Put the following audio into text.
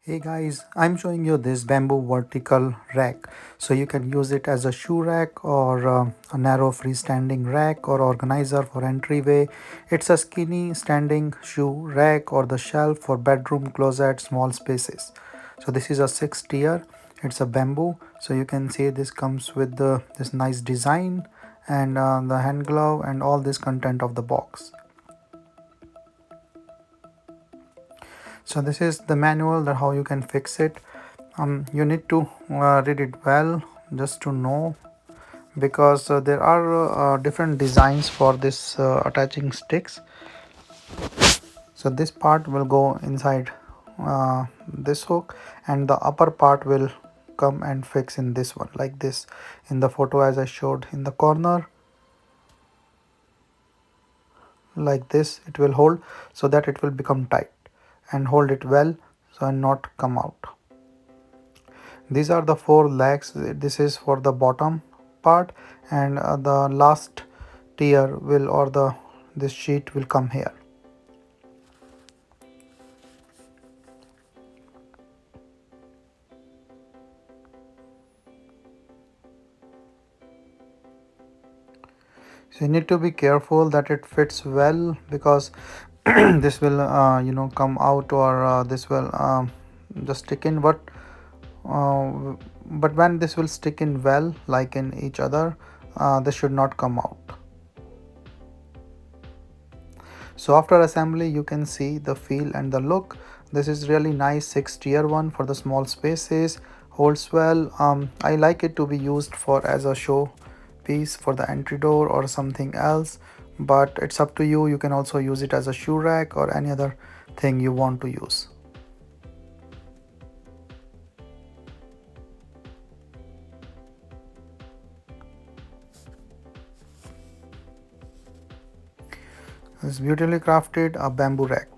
Hey guys, I'm showing you this bamboo vertical rack. So you can use it as a shoe rack or a narrow freestanding rack or organizer for entryway. It's a skinny standing shoe rack or the shelf for bedroom, closet, small spaces. So this is a 6 tier. It's a bamboo. So you can see this comes with this nice design and the hand glove and all this content of the box. So this is the manual that how you can fix it. You need to read it well just to know, because there are different designs for this attaching sticks. So this part will go inside this hook, and the upper part will come and fix in this one like this in the photo as I showed in the corner. Like this it will hold so that it will become tight and hold it well so and not come out. These are the four legs. This is for the bottom part, and the last tier will, or the this sheet will come here. So you need to be careful that it fits well, because this will come out, or this will just stick in. Uh, but when this will stick in well like in each other, this should not come out. So after assembly you can see the feel and the look. This is really nice 6 tier one for the small spaces, holds well. I like it to be used for as a show piece for the entry door or something else, but it's up to you. You can also use it as a shoe rack or any other thing you want to use. It's beautifully crafted, a bamboo rack.